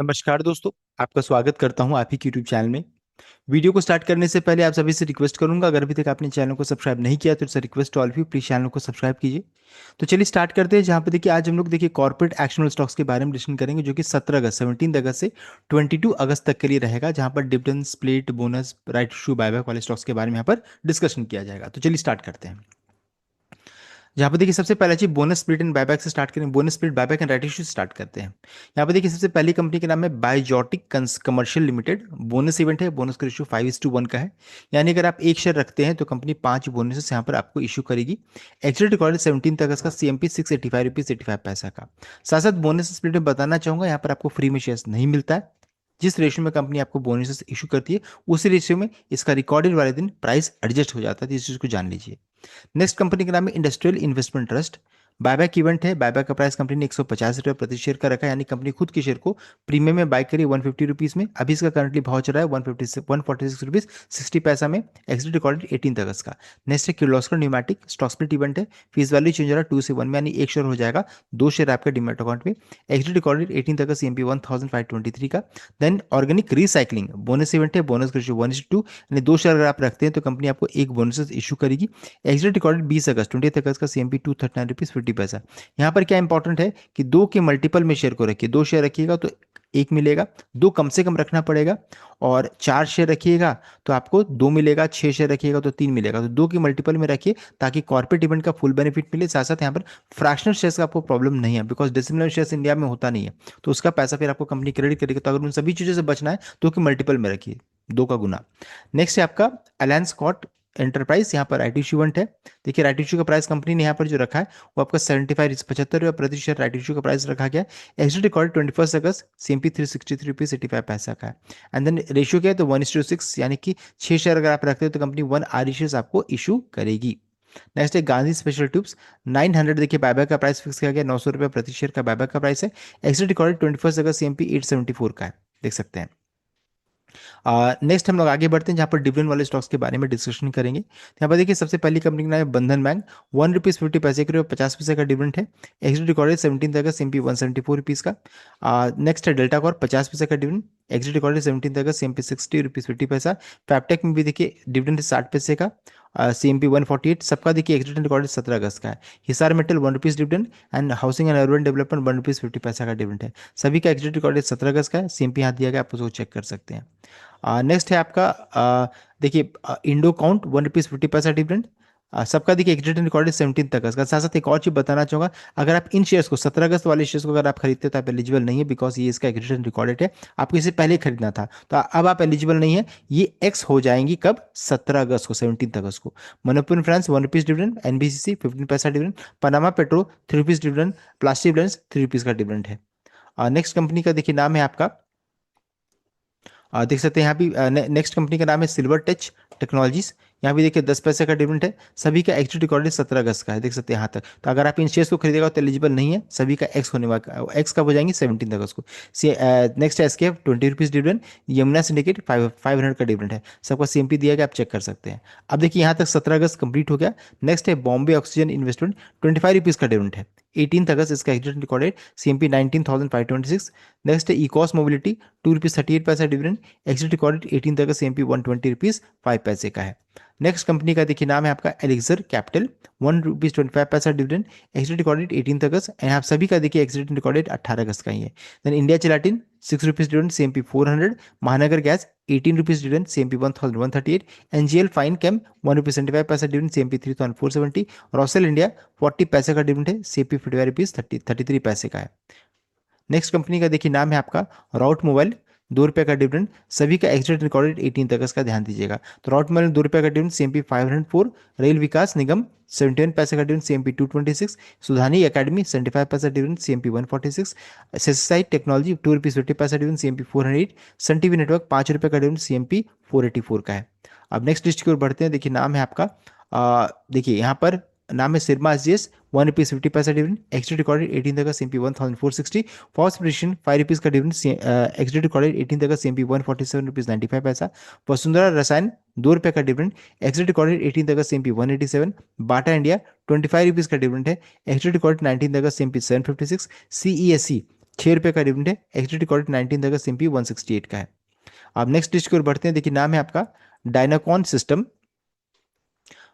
नमस्कार दोस्तों। आपका स्वागत करता हूं आप ही के यूट्यूब चैनल में। वीडियो को स्टार्ट करने से पहले आप सभी से रिक्वेस्ट करूंगा, अगर अभी तक आपने चैनल को सब्सक्राइब नहीं किया तो it's request to all of you, please channel को सब्सक्राइब कीजिए। तो चलिए स्टार्ट करते हैं। जहां पे देखिए आज हम लोग देखिए कॉर्पोरेट एक्शनल स्टॉक्स के बारे में डिस्कशन करेंगे, जो कि 17 अगस्त से 22 अगस्त तक के लिए रहेगा, जहां पर dividend, split, bonus, right issue, buyback वाले स्टॉक्स के बारे में यहाँ पर डिस्कशन किया जाएगा। तो चलिए स्टार्ट करते हैं। यहाँ पे देखिए सबसे पहला चीज बोनस स्प्लिट एंड बायबैक से स्टार्ट करें। Bonus split, buyback and right issue से स्टार्ट करते हैं। यहाँ पे देखिए सबसे पहली कंपनी के नाम है बायोजॉटिक कमर्शियल लिमिटेड। बोनस इवेंट है, बोनस का रेशियो 5:1 का है। यानी अगर आप एक शेयर रखते हैं तो कंपनी 5 बोनस यहाँ पर आपको इशू करेगी। एक्चुअली रिकॉर्ड 17 अगस्त का, CMP 685 रुपीज 85 पैसा का। साथ साथ बोनस स्प्लिट में बताना चाहूंगा, यहाँ पर आपको फ्री में शेयर नहीं मिलता है। जिस रेशियो में कंपनी आपको बोनस इशू करती है, उसी रेशियो में इसका रिकॉर्डेड वाले दिन प्राइस एडजस्ट हो जाता है। तो इस चीज को जान लीजिए। नेक्स्ट कंपनी का नाम है industrial investment trust. Buyback event है। बायबैक का प्राइस कंपनी ने 150 रुपये प्रति शेयर का रखा है, यानी कंपनी खुद के शेयर को प्रीमियम में बाय करी 150 रुपीज में। अभी इसका करंटली भाव चल रहा है 146 रुपीज 60 पैसा में। एक्सिट रिकॉर्डेड 18 अगस्त का। नेक्स्ट है Kirloskar pneumatic. Stock split event है। फेस वैल्यू चेंज हो रहा है 2 से 1 में, यानी एक शेयर हो जाएगा, 2 शेयर आपके डिमेट अकाउंट में। एक्सिट रिकॉर्डेड 18 अगस्त, CMP 1523 का। Then organic recycling bonus event है। बोनस रेशियो 1:2, यानी 2 शेयर अगर आप रखते हैं तो कंपनी आपको एक बोनस इशू करेगी। एग्जिट रिकॉर्डेड 20 अगस्त 20 अगस्त का, CMP 239 रुपीज 50 पैसा। यहाँ पर क्या इंपॉर्टेंट है कि दो के मल्टीपल में शेयर को रखिए। 2 शेयर रखिएगा तो एक मिलेगा, दो कम से कम रखना पड़ेगा। और 4 शेयर रखिएगा तो आपको 2 मिलेगा, 6 शेयर रखिएगा तो 3 मिलेगा। तो 2 के मल्टीपल में रखिए ताकि कॉर्पोरेट इवेंट का फुल बेनिफिट मिले। साथ साथ यहाँ पर फ्रैक्शनल शेयर्स का आपको प्रॉब्लम नहीं है, बिकॉज डिसिमिलर शेयर्स इंडिया में होता नहीं है, तो उसका पैसा फिर आपको कंपनी क्रेडिट करेगी। तो अगर उन सभी चीज़ों से बचना है तो कि मल्टीपल में रखिए, 2 का गुना। नेक्स्ट है आपका अलायंस कॉट एंटरप्राइज। यहाँ पर राइट इशू इवेंट है। देखिए राइट इशू का प्राइस कंपनी ने यहाँ पर जो रखा है वो आपका 75 प्रति शेयर राइट इशू का प्राइस रखा गया। एक्सिट रिकॉर्ड 21 अगस्त, CMP 363 रुपीज 85 पैसा का है। एंड देन रेशियो क्या है, तो 1:6, यानी कि 6 शेयर अगर आप रखते हो तो कंपनी 1 शेयर आपको इशू करेगी। नेक्स्ट है गांधी स्पेशल ट्यूब्स 900। देखिए बायबैक का प्राइस फिक्स किया गया, 900 रुपये प्रति शेयर का बायबैक का प्राइस है। एक्सिट रिकॉर्ड 21 अगस्त, CMP 874 का है, देख सकते हैं। नेक्स्ट हम लोग आगे बढ़ते हैं, जहाँ पर डिविडेंड वाले स्टॉक्स के बारे में डिस्कशन करेंगे। तो यहाँ पर देखिए सबसे पहली कंपनी का नाम है बंधन बैंक। 1 रुपीज़ 50 पैसे के 50 पैसे का डिविडेंड है। एक्सिट रिकॉर्डेड 17 अगस्त, CMP 174 रुपीज़ का। नेक्स्ट है डेल्टा कॉर्प 50 पैसे का डिविडेंड। एक्सिट रिकॉर्डेड 17 अगस्त, CMP 60 रुपीज़ 50 पैसा। फैबटेक में भी देखिए डिविडेंड 60 पैसे का, CMP 148। सबका देखिए एक्सिट रिकॉर्डेड 17 अगस्त का है। Hisar metal 1 rupees dividend. And housing and urban development 1 rupees 50 पैसा का डिविडेंड है। सभी का एक्सिट रिकॉर्डेड 17 अगस्त का है। CMP यहाँ दिया गया, आप उसको चेक कर सकते हैं। नेक्स्ट है आपका देखिए इंडो काउंट 1 रुपीज़ 50 पैसा डिविडेंड। सबका देखिए एग्जिट रिकॉर्डेड 17 अगस्त का। साथ साथ एक और चीज बताना चाहूंगा, अगर आप इन शेयर्स को 17 अगस्त वाले शेयर्स को अगर आप खरीदते हैं तो आप एलिजिबल नहीं है, बिकॉज ये इसका एग्जिट रिकॉर्डेड है। आपको इसे पहले खरीदना था, तो अब आप एलिजिबल नहीं है। ये एक्स हो जाएंगी कब, 17 अगस्त को, 17 अगस्त को। मनोपुर फाइनेंस 1 रुपीज़ डिविडेंड। NBCC 15 पैसा dividend. Panama petro 3 rupees dividend. Plastic blends 3 rupees का डिविडेंड है। नेक्स्ट कंपनी का देखिए नाम है आपका, देख सकते हैं यहाँ भी। नेक्स्ट कंपनी का नाम है सिल्वर टच टेक्नोलॉजीज। यहाँ भी देखिए 10 पैसे का डिविडेंड है। सभी का एक्चुअल रिकॉर्डेड 17 अगस्त का है, देख सकते हैं यहाँ तक। तो अगर आप इन शेयर्स को खरीदेगा तो एलिजिबल नहीं है। सभी का एक्स होने वाला, एक्स कब हो जाएंगे, 17 अगस्त को। नेक्स्ट है SKF 20 rupees dividend. Yamuna syndicate 500 का डिविडेंड है। सबका CMP दिया गया, आप चेक कर सकते हैं। अब देखिए यहाँ तक 17 अगस्त कंप्लीट हो गया। नेक्स्ट है बॉम्बे ऑक्सीजन इन्वेस्टमेंट 25 रुपीज़ का डिविडेंड है। 18 अगस्त इसका एक्चुअल रिकॉर्डेड, CMP 19,526। नेक्स्ट है इकॉस मोबिलिटी 2 रुपीज़ 38 पैसा डिविडेंड। एक्सिट रिकॉर्डेड 18 अगस्त, CMP 120 रुपीज़ 5 पैसे का है। नेक्स्ट कंपनी का देखिए नाम है आपका एलिक्सर कैपिटल 1 रुपीज़ 25 पैसा dividend. Exit recorded 18 August. And आप सभी का देखिए एक्सिट रिकॉर्डेड 18 अगस्त का ही है। Then India gelatine 6 rupees dividend, CMP 400। Mahanagar gas 18 rupees dividend, CMP 1138। NGL fine chem 1 rupees 75 पैसा डिविडेंड, CMP 3470। रॉसल इंडिया 40 पैसे का डिविडेंड है, CMP 55 रुपीज़ 33 पैसे का है। नेक्स्ट कंपनी का देखिए नाम है आपका राउट मोबाइल, 2 रुपये का डिविडेंड। सभी का एक्सिट रिकॉर्डेड 18 अगस्त का, ध्यान दीजिएगा। तो राउट मोबाइल 2 रुपये का डिविडेंड, CMP 504। रेल विकास निगम 71 पैसे का डिविडेंड, CMP 226। सुधानी एकेडमी 75 पैसा डिविडेंड, CMP 146। सेसाई टेक्नोलॉजी 2 रुपीज़ 50 पैसा dividend, CMP 408। Sun TV network 5 रुपये का डिविडेंड, CMP 484 का है। अब नेक्स्ट लिस्ट की ओर बढ़ते हैं। देखिए नाम है आपका, देखिए यहाँ पर नाम है सिरमा SGS 1 रुपीज़ 50 पैसा डिविडेंड। एक्सिट रिकॉर्डेड 18 अगस्त, CMP 1460। फॉर्स प्रिशन 5 रुपीज़ का डिविडेंड। एक्सिट रिकॉर्डेड 18 अगस्त, CMP 147 रुपीज़ 95 पैसा। वसुंधरा रसायन 2 रुपये का डिविडेंड। एक्सिट रिकॉर्डेड 18 अगस्त, CMP 187। बाटा इंडिया 25 रुपीज़ का डिविडेंड है। एक्सिट रिकॉर्डेड 19 अगस्त, CMP 756। CESC ₹6 का डिविडेंड है। एक्सटेंडेड रिकॉर्डेड 19 अगस्त एमपी 168 का है। अब नेक्स्ट लिस्ट की ओर बढ़ते हैं। देखिए नाम है आपका डायनाकॉन सिस्टम,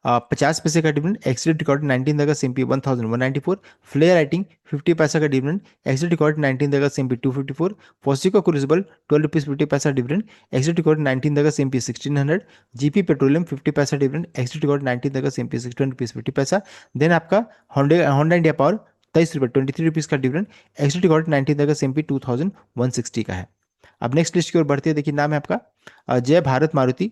50 पैसे का डिविडेंड। एक्सीडेंट रिकॉर्ड 19 अगस्त एमपी 1194। फ्लेयर राइटिंग 50 पैसा का डिविडेंड। एक्सीडेंट रिकॉर्ड 19 अगस्त एमपी 254। फोसिको क्रूसिबल 12 रुपीज 50 पैसा डिविडेंड। एक्सीडेंट रिकॉर्ड 19 अगस्त एमपी 1600। जीपी पेट्रोलियम 50 पैसा डिविडेंड। एक्सीडेंट रिकॉर्ड 19 अगस्त एमपी 61 रुपीज 50 पैसा। देन आपका होंडा होंडा इंडिया पावर 23 रुपये 23 रुपीज का डिविडेंड। एक्सीडेंट रिकॉर्ड 19 अगस्त MP 2160 का है। अब नेक्स्ट लिस्ट की ओर बढ़ती है। देखिए नाम है आपका जय भारत मारुति,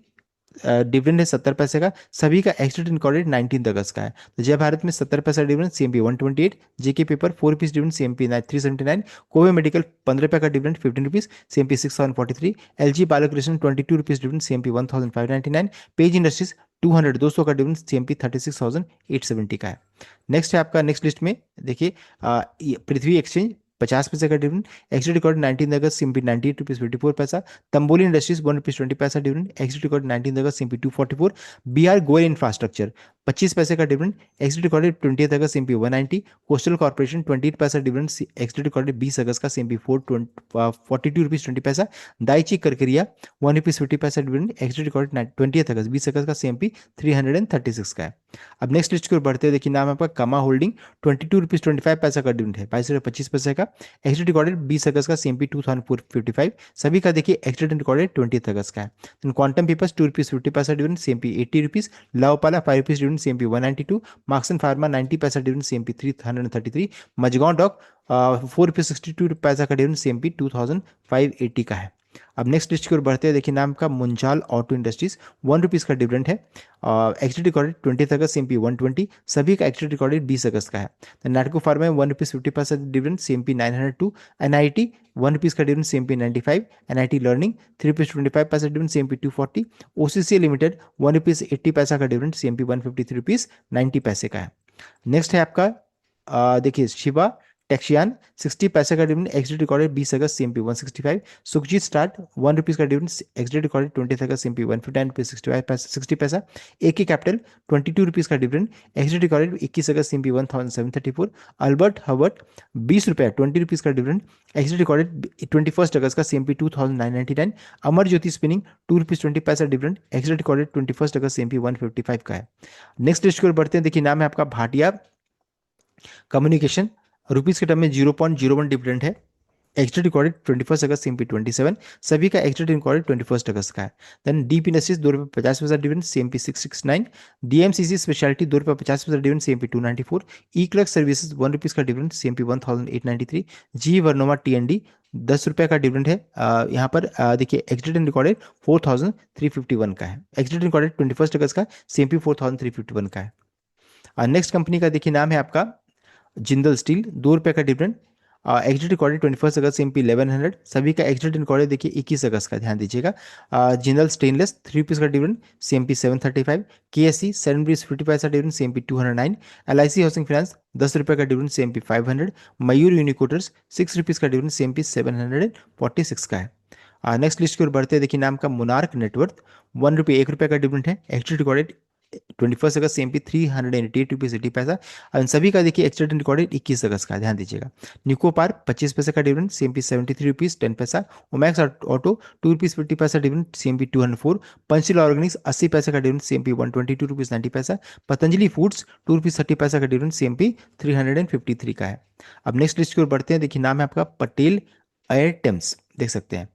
डिविडेंड है 70 पैसे का। सभी का एक्सटेंड रिकॉर्डेड 19 अगस्त का है। तो जय भारत में 70 पैसा dividend, CMP 128। JK paper 4 rupees dividend, CMP 379। Kovai medical 15 रुपये का dividend 15 rupees, CMP 6043। LG Balakrishna 22 rupees dividend, CMP 1599। Page industries 200 का डिविडेंड, सीएमपी 36,870 का है। नेक्स्ट है आपका नेक्स्ट लिस्ट में देखिए पृथ्वी एक्सचेंज 50 पैसे का डिविडेंड। एक्सटेंड रिकॉर्ड 19 अगस्त, सीएमपी 98 रुपीज 54 पैसा। तंबोली इंडस्ट्रीज 1 रुपीज 20 पैसा डिविडेंड। एक्सटेंड रिकॉर्ड 19 अगस्त, सीएमपी 244। बीआर गोयल इंफ्रास्ट्रक्चर 25 पैसे का डिविडेंड। एक्सटेंड रिकॉर्डेड 20 अगस्त, सीएमपी 190। कोस्टल कॉर्पोरेशन 28 पैसा डिविडेंड। एक्सटेंड रिकॉर्डेड 20 अगस्त का, सीएमपी 42 रुपीज 20 पैसा। दाइची करकरिया 1 रुपीज 50 पैसा डिविडेंड। एक्सटेंड रिकॉर्डेड 20 अगस्त 20 अगस्त का, सीएमपी 336 का है। अब नेक्स्ट लिस्ट की ओर बढ़ते हैं। देखिए नाम है आपका कमा होल्डिंग 22 रुपीज 25 पैसा का डिविडेंड है, 22 रुपये 25 पैसे का। एक्सटेंड रिकॉर्डेड 20 अगस्त का, सीएमपी 2455। सभी का देखिए एक्सटेंड रिकॉर्डेड 20 अगस्त का है। देन क्वांटम पेपर्स 2 रुपीज 50 पैसा dividend, CMP 80 rupees. La Opala 5 rupees dividend, CMP 192। Marksans pharma 90 पैसा dividend, CMP 333। Mazagon dock 4 rupees 62 पैसा का डिविडेंड, सीएमपी 2580 का है। अब नेक्स्ट लिस्ट की ओर बढ़ते हैं। देखिए नाम का मुंजाल ऑटो इंडस्ट्रीज 1 रुपीज का डिविडेंड है। एक्सटेंड रिकॉर्डेड 20 अगस्त, सीएमपी 120। सभी का एक्सटेंड रिकॉर्डेड 20 अगस्त का है। नाटको फार्मा 1 रुपीज 50 पैसा डिविडेंड, सीएमपी 902। एनआईटी 1 रुपीज का dividend, CMP 95। NIT learning 3 rupees 25 पैसा dividend, CMP 240। OCC limited 1 rupees 80 पैसा का डिविडेंड, सीएमपी 153 रुपीज 90 पैसे का है। नेक्स्ट है आपका देखिए शिवा टेक्सियान 60 पैसे का डिविडेंड। एक्सटेंड रिकॉर्डेड 20 अगस्त, सीएमपी 165। सुखजीत स्टार्ट 1 रुपीज का डिविडेंड। एक्सटेंड रिकॉर्डेड 20 अगस्त, सीएमपी 159 रुपीज 60 पैसा। एके कैपिटल 22 रुपीज का डिविडेंड। एक्सटेंड रिकॉर्डेड 21 अगस्त, सीएमपी 1734। अल्बर्ट हवर्ट 20 रुपये 20 रुपीज का डिविडेंड। एक्सटेंड रिकॉर्डेड 21 अगस्त का, CMP 2999। Amar Jyoti spinning 2 rupees 20 पैसा डिविडेंड। एक्सटेंड रिकॉर्डेड 21 अगस्त, सीएमपी 155 का है। नेक्स्ट लिस्ट की ओर बढ़ते हैं। देखिए नाम है आपका भाटिया कम्युनिकेशन, रुपीज के टर्म में 0.01 डिविडेंड है। एक्सटेंड रिकॉर्डेड 21 अगस्त, सीएमपी 27। सभी का एक्सटेंड रिकॉर्डेड 21 अगस्त का है। देन डीप इंडस्ट्रीज 2 रुपये 50 पैसा डिविडेंड, सीएमपी 669। डीएमसीसी स्पेशलिटी 2 रुपये 50 पैसा डिविडेंड, सीएमपी 294। ई क्लर्क सर्विसेज 1 रुपीज का डिविडेंड, सीएमपी 1893। जी वर्नोमा टीएनडी 10 रुपये का डिविडेंड है। यहाँ पर देखिए एक्सटेंड रिकॉर्डेड 4351 का है। एक्सटेंड रिकॉर्डेड 21 अगस्त का, सीएमपी 4351 का है। नेक्स्ट कंपनी का देखिए नाम है आपका जिंदल स्टील 2 रुपये का डिविडेंड। एक्सटेंड रिकॉर्डेड 21 अगस्त, सीएमपी 1100। सभी का एक्सटेंड रिकॉर्डेड देखिए 21 अगस्त का, ध्यान दीजिएगा। जिंदल स्टेनलेस 3 रुपीज का डिविडेंड, सीएमपी 735। केएससी 7 रुपीज 50 पैसा dividend, CMP 209। LIC housing finance 10 रुपये का डिविडेंड, सीएमपी 500। मयूर यूनिकोटर्स 6 रुपीज का डिविडेंड, सीएमपी 746 का है। नेक्स्ट लिस्ट की ओर बढ़ते हैं। देखिए नाम का मुनार्क नेटवर्थ 1 रुपये का डिविडेंड है। एक्सटेंड रिकॉर्डेड 21 अगस्त, सीएमपी 388 रुपीज 80 पैसा। और इन सभी का देखिए एक्सटेंड रिकॉर्डेड 21 अगस्त का, ध्यान दीजिएगा। निको पार्क 25 पैसे का डिविडेंड, सीएमपी 73 रुपीज 10 पैसा। ओमैक्स ऑटो 2 रुपीज 50 पैसा डिविडेंड, सीएमपी 204। पंचशील ऑर्गेनिक्स 80 पैसे का डिविडेंड, सीएमपी 122 रुपीज 90 पैसा। पतंजलि फूड्स 2 रुपीज 30 पैसा का डिविडेंड, सीएमपी 353 का है। अब नेक्स्ट लिस्ट की ओर बढ़ते हैं। देखिए नाम है आपका पटेल एयरटेम्स, देख सकते हैं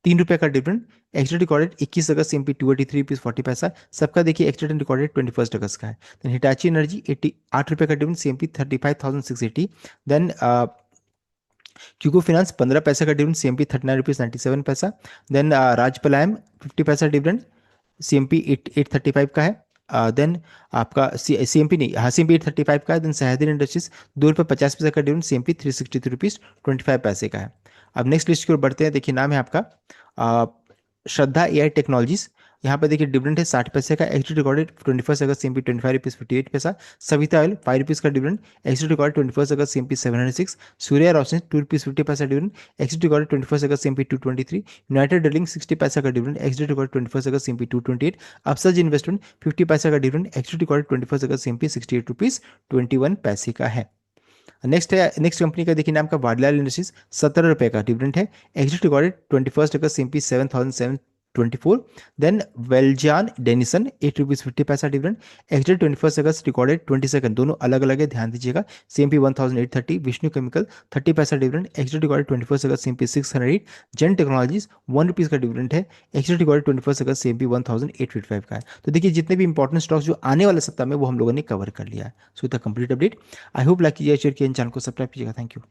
3 रुपये का डिविडेंड। एक्सटेंड रिकॉर्डेड 21 अगस्त, सीएमपी 283 रुपीज 40 पैसा। सबका देखिए एक्सटेंड रिकॉर्डेड 21 अगस्त का है। देन हिटाची एनर्जी 8 रुपये का डिविडेंड, सीएमपी 35,680। देन क्यूको फाइनेंस 15 पैसे का डिविडेंड, सीएमपी 39 रुपीज 97 पैसा। देन राजपलायम 50 पैसा डिविडेंड, सीएमपी 835 का है। देन आपका सीएमपी नहीं, हाँ सीएमपी 835 का है। देन सहदिन इंडस्ट्रीज 2 रुपये 50 पैसा का डिविडेंड, सीएमपी 363 रुपीज 25 पैसे का है। अब नेक्स्ट लिस्ट की ओर बढ़ते हैं। देखिए नाम है आपका श्रद्धा एआई टेक्नोलॉजीज, यहाँ पे देखिए डिविडेंड है 60 पैसे का। एक्सटेंड रिकॉर्डेड 21 अगस्त, सीएमपी 25 रुपीज 58 पैसा। सविता ऑयल 5 रुपीज का डिविडेंड। एक्सटेंड रिकॉर्डेड 21 अगस्त, सीएमपी 706। सूर्या रोशनी 2 रुपीज 50 पैसा डिविडेंड। एक्सटेंड रिकॉर्डेड 21 अगस्त, सीएमपी 223। यूनाइटेड ड्रिलिंग 60 पैसा का डिविडेंड। एक्सटेंड रिकॉर्डेड 21 अगस्त, सीएमपी 228। अफसज इन्वेस्टमेंट 50 पैसा का डिविडेंड। एक्सटेंड रिकॉर्डेड 21 अगस्त, सीएमपी 68 रुपीज 21 पैसे का है। नेक्स्ट कंपनी का देखिए नाम का वाडलाल इंडस्ट्रीज, 17 रुपये का डिविडेंड है। एग्जिट रिकॉर्डेड 21 अगस्त, सीएमपी 7,724। देन वेलजान डेनिसन, 8 रुपीज़ 50 पैसा डिविडेंड। एग्जिट 21 अगस्त, रिकॉर्डेड 22, दोनों अलग अलग है, ध्यान दीजिएगा। सीएमपी 1,830। विष्णु केमिकल 30 पैसा डिविडेंड। एग्जिट रिकॉर्डेड 21 अगस्त, सीएमपी 608। जेन टेक्नोलॉजीज 1 रुपीज़ का डिविडेंड है। एग्जिट रिकॉर्डेड 21 अगस्त, सीएमपी 1,855 का है। तो देखिए जितने भी इंपॉर्टेंट स्टॉक्स जो आने वाले सप्ताह में वो हम लोगों ने कवर कर लिया है। So the complete update. I hope like कीजिए, शेयर किए, चैनल को सब्सक्राइब कीजिएगा। Thank you.